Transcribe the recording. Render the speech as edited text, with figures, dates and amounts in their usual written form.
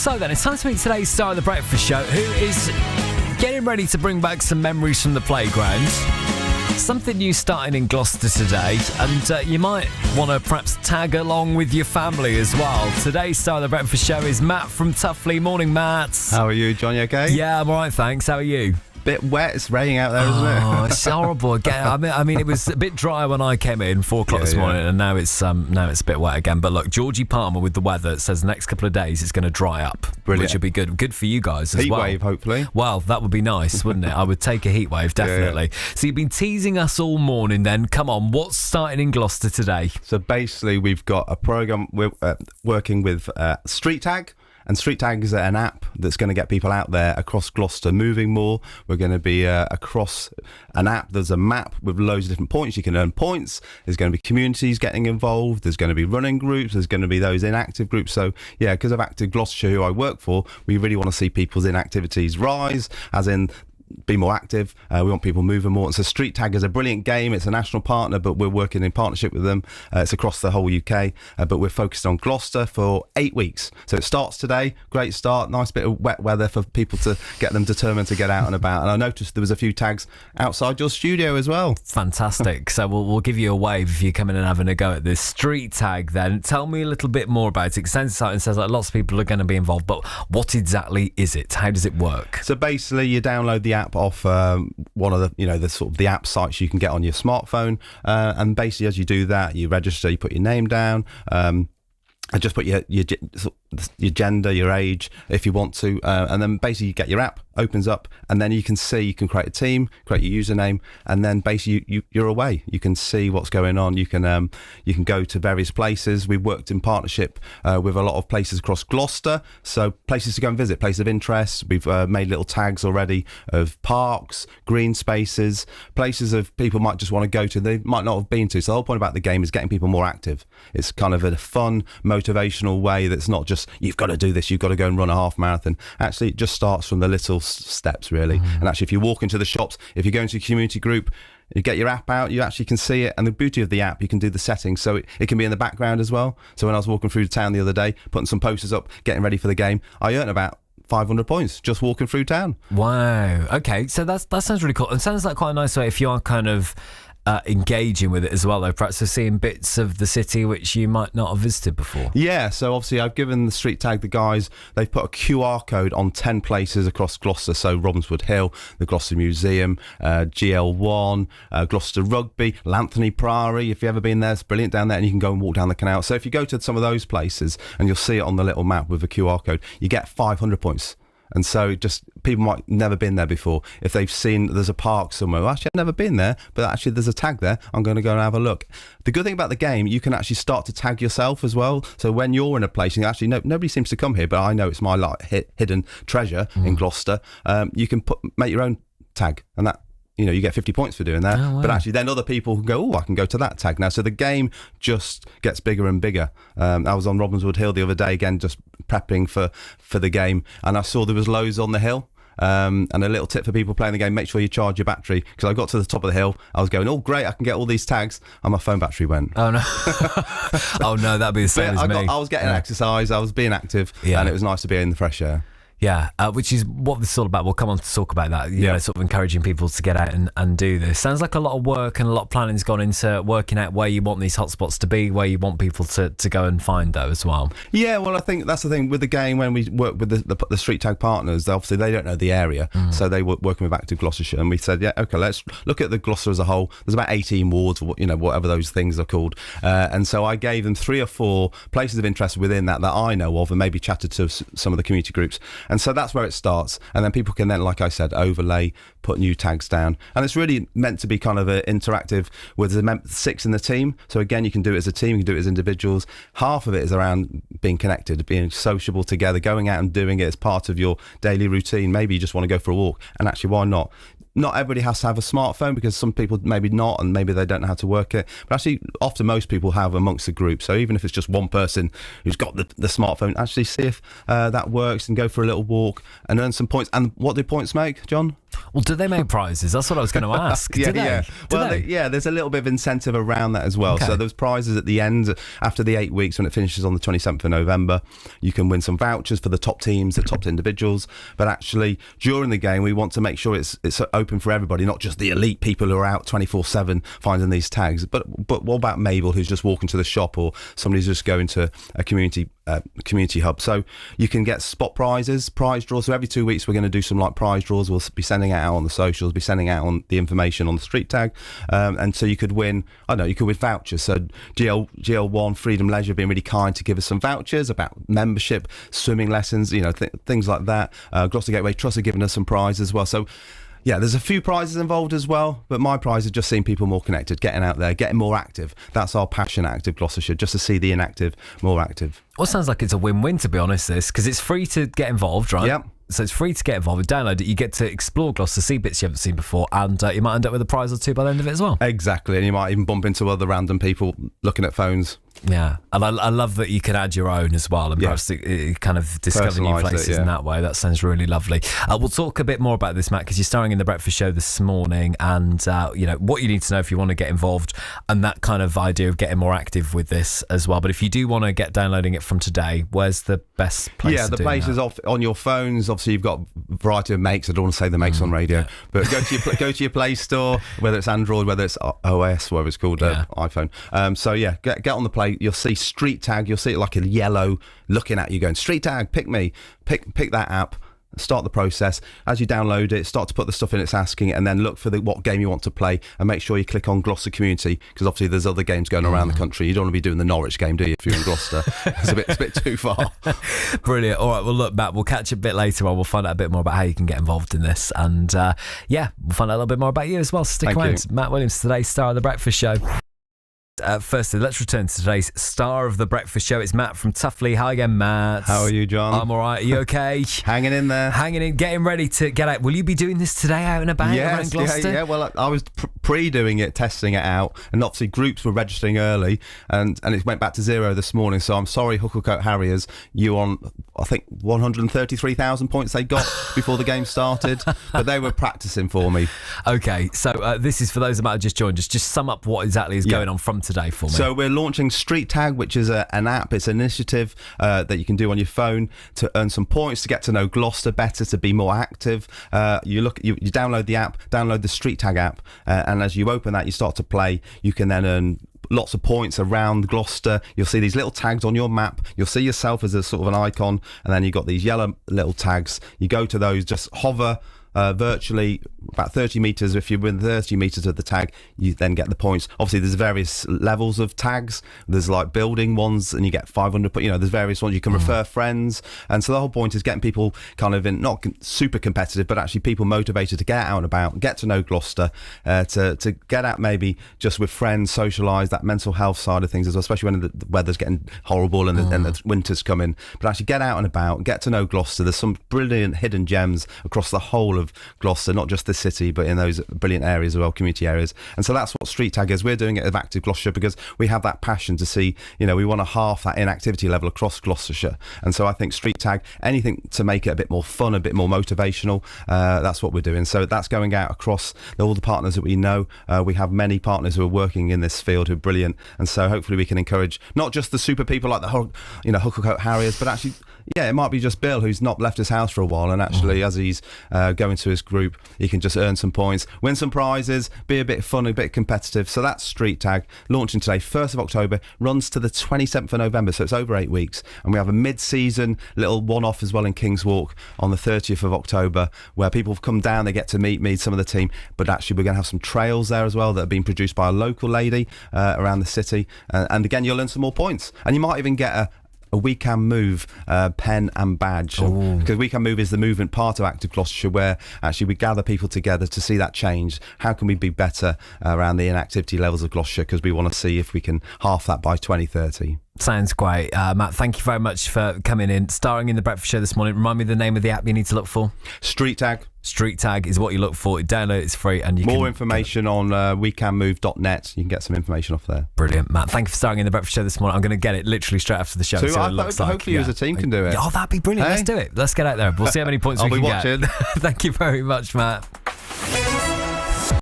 So then, it's time to meet today's star of the breakfast show, who is getting ready to bring back some memories from the playground. Something new starting in Gloucester today, and you might want to perhaps tag along with your family as well. Today's star of the breakfast show is Matt from Tuffley. Morning, Matt. How are you, John? You okay? Yeah, I'm all right, thanks. How are you? Bit wet. It's raining out there, isn't it? Oh, it's horrible again. I mean, it was a bit dry when I came in 4 o'clock this morning, and now it's a bit wet again. But look, Georgie Palmer with the weather says the next couple of days it's going to dry up, Brilliant. which would be good. Good for you guys as well. Heat wave, hopefully. Well, that would be nice, wouldn't it? I would take a heat wave, definitely. Yeah. So you've been teasing us all morning. Then come on, what's starting in Gloucester today? So basically, we've got a program. We're working with Street Tag. And Street Tag is an app that's going to get people out there across Gloucester moving more. We're going to be across an app. There's a map with loads of different points. You can earn points. There's going to be communities getting involved. There's going to be running groups. There's going to be those inactive groups. So, yeah, because of Active Gloucestershire, who I work for, we really want to see people's inactivities rise, as in be more active. We want people moving more. And so Street Tag is a brilliant game. It's a national partner, but we're working in partnership with them. It's across the whole UK, but we're focused on Gloucester for 8 weeks. So it starts today. Great start. Nice bit of wet weather for people to get them determined to get out and about. And I noticed there was a few tags outside your studio as well. Fantastic. So we'll give you a wave if you're coming and having a go at this Street Tag then. Tell me a little bit more about it. It sounds like lots of people are going to be involved, but what exactly is it? How does it work? So basically you download the app off one of the app sites you can get on your smartphone, and basically as you do that, you register, you put your name down, and just put your gender, your age, if you want to, and then basically you get your app, opens up, and then you can create a team, create your username, and then basically you're away. You can see what's going on. You can go to various places. We've worked in partnership with a lot of places across Gloucester, so places to go and visit, places of interest. We've made little tags already of parks, green spaces, places of people might just want to go to, they might not have been to. So the whole point about the game is getting people more active. It's kind of a fun, motivational way that's not just, you've got to do this, you've got to go and run a half marathon. Actually, it just starts from the little steps, really. And actually, if you walk into the shops, if you go into a community group, you get your app out, you actually can see it. And the beauty of the app, you can do the settings, so it can be in the background as well. So when I was walking through town the other day, putting some posters up, getting ready for the game, I earned about 500 points just walking through town. Wow. Okay, so that sounds really cool. It sounds like quite a nice way if you are kind of engaging with it as well, though, perhaps we're seeing bits of the city which you might not have visited before. Yeah, so obviously I've given the Street Tag, the guys, they've put a QR code on 10 places across Gloucester, so Robbinswood Hill, the Gloucester Museum, GL1, Gloucester Rugby, Lanthony Priory. If you've ever been there, it's brilliant down there, and you can go and walk down the canal. So if you go to some of those places, and you'll see it on the little map with a QR code, you get 500 points. And so just people might never been there before. If they've seen there's a park somewhere, well, actually I've never been there, but actually there's a tag there, I'm going to go and have a look. The good thing about the game, you can actually start to tag yourself as well. So when you're in a place, and actually nobody seems to come here, but I know it's my hidden treasure in Gloucester, you can make your own tag, and that, you get 50 points for doing that. Oh, wow. But actually then other people can go, I can go to that tag now. So the game just gets bigger and bigger. I was on Robbinswood Hill the other day, again, just prepping for the game, and I saw there was loads on the hill. And a little tip for people playing the game, make sure you charge your battery, because I got to the top of the hill, I was going, oh great, I can get all these tags, and my phone battery went. Oh no. Oh no, that'd be the same as me. I was getting exercise, I was being active, and it was nice to be in the fresh air. Yeah, which is what this is all about. We'll come on to talk about that, you know, sort of encouraging people to get out and do this. Sounds like a lot of work and a lot of planning's gone into working out where you want these hotspots to be, where you want people to go and find though as well. Yeah, well, I think that's the thing with the game. When we work with the Street Tag partners, obviously they don't know the area, so they were working with Active Gloucestershire, and we said, yeah, okay, let's look at the Gloucester as a whole. There's about 18 wards, whatever those things are called, and so I gave them 3 or 4 places of interest within that I know of, and maybe chatted to some of the community groups, and so that's where it starts. And then people can then, like I said, overlay, put new tags down, and it's really meant to be kind of interactive with the 6 in the team. So again, you can do it as a team, you can do it as individuals. Half of it is around being connected, being sociable together, going out and doing it as part of your daily routine. Maybe you just want to go for a walk, and actually, why not? Not everybody has to have a smartphone, because some people maybe not, and maybe they don't know how to work it. But actually, often most people have amongst the group. So even if it's just one person who's got the smartphone, actually see if that works and go for a little walk and earn some points. And what do points make, John? Well, do they make prizes? That's what I was going to ask. Do they? There's a little bit of incentive around that as well. Okay. So there's prizes at the end after the 8 weeks when it finishes on the 27th of November. You can win some vouchers for the top teams, the top individuals. But actually, during the game, we want to make sure it's open for everybody, not just the elite people who are out 24/7 finding these tags. But what about Mabel, who's just walking to the shop, or somebody who's just going to a community hub? So you can get spot prizes, prize draws. So every 2 weeks, we're going to do some like prize draws. We'll be sending it out on the socials, be sending out on the information on the street tag, and so you could win. I don't know, you could win vouchers. So GL1 Freedom Leisure being really kind to give us some vouchers about membership, swimming lessons, things like that. Gloucester Gateway Trust are giving us some prizes as well. So yeah, there's a few prizes involved as well, but my prize is just seeing people more connected, getting out there, getting more active. That's our passion at Active Gloucestershire, just to see the inactive more active. Well, it sounds like it's a win-win, to be honest, this, because it's free to get involved, right? Yep. So it's free to get involved. Download it. You get to explore Gloucester, see bits you haven't seen before, and you might end up with a prize or two by the end of it as well. Exactly, and you might even bump into other random people looking at phones. Yeah, and I love that you can add your own as well, and perhaps it kind of discover new places in that way. That sounds really lovely. We'll talk a bit more about this, Matt, because you're starring in the Breakfast Show this morning, and what you need to know if you want to get involved, and that kind of idea of getting more active with this as well. But if you do want to get downloading it from today, where's the best place? Yeah, the place is on your phones. Obviously, you've got a variety of makes. I don't want to say the makes on radio, but go to your Play Store, whether it's Android, whether it's OS, whatever it's called, iPhone. Get on the Play. You'll see Street Tag. You'll see it like a yellow looking at you, going Street Tag. Pick me. Pick that app. Start the process. As you download it, start to put the stuff in it's asking, and then look for what game you want to play, and make sure you click on Gloucester Community, because obviously there's other games going around the country. You don't want to be doing the Norwich game, do you, if you're in Gloucester? It's a bit too far. Brilliant. All right, well, look, Matt, we'll catch a bit later on. We'll find out a bit more about how you can get involved in this, and we'll find out a little bit more about you as well. Stick around. Matt Williams, today's star of the Breakfast Show. Firstly, let's return to today's star of the Breakfast Show. It's Matt from Tuffley. Hi again, Matt. How are you, John? I'm all right. Are you okay? Hanging in there. Hanging in, getting ready to get out. Will you be doing this today out and about around Gloucester? Yeah. Well, I was pre-doing it, testing it out, and obviously groups were registering early, and it went back to 0 this morning. So I'm sorry, Hucklecote Harriers, you on, I think, 133,000 points they got before the game started, but they were practicing for me. Okay, so this is for those that might have just joined us. Just sum up what exactly is going on from today for me. So we're launching Street Tag, which is an app. It's an initiative that you can do on your phone to earn some points, to get to know Gloucester better, to be more active. You download the app, download the Street Tag app, and as you open that, you start to play. You can then earn lots of points around Gloucester. You'll see these little tags on your map. You'll see yourself as a sort of an icon, and then you've got these yellow little tags. You go to those, just hover virtually about 30 metres. If you're within 30 metres of the tag, you then get the points. Obviously, there's various levels of tags. There's like building ones, and you get 500. But there's various ones. You can refer friends, and so the whole point is getting people kind of in, not super competitive, but actually people motivated to get out and about, get to know Gloucester, to get out maybe just with friends, socialise, that mental health side of things as well, especially when the weather's getting horrible and the winter's coming. But actually get out and about, get to know Gloucester. There's some brilliant hidden gems across the whole of Gloucester, not just the city, but in those brilliant areas as well, community areas. And so that's what Street Tag is. We're doing it at Active Gloucestershire because we have that passion to see, we want to halve that inactivity level across Gloucestershire. And so I think Street Tag, anything to make it a bit more fun, a bit more motivational, that's what we're doing. So that's going out across all the partners that we know. We have many partners who are working in this field who are brilliant. And so hopefully we can encourage not just the super people like the Hucklecote Harriers, but actually, it might be just Bill who's not left his house for a while, and actually as he's going to his group, he can just earn some points, win some prizes, be a bit fun, a bit competitive. So that's Street Tag, launching today, 1st of October, runs to the 27th of November, so it's over 8 weeks. And we have a mid-season little one-off as well in King's Walk on the 30th of October, where people come down, they get to meet me, some of the team, but actually we're going to have some trails there as well that have been produced by a local lady around the city. And again, you'll earn some more points. And you might even get a We Can Move pen and badge, because We Can Move is the movement part of Active Gloucestershire, where actually we gather people together to see that change. How can we be better around the inactivity levels of Gloucestershire, because we want to see if we can half that by 2030. Sounds great. Matt, thank you very much for coming in, starring in The Breakfast Show this morning. Remind me the name of the app you need to look for. Street Tag. Street Tag is what you look for. Download it, it's free. And you More information on wecanmove.net. You can get some information off there. Brilliant, Matt. Thank you for starring in The Breakfast Show this morning. I'm going to get it literally straight after the show. So See what it looks like. hopefully you as a team can do it. Oh, that'd be brilliant. Hey? Let's do it. Let's get out there. We'll see how many points we can I'll be watching. get. Thank you very much, Matt.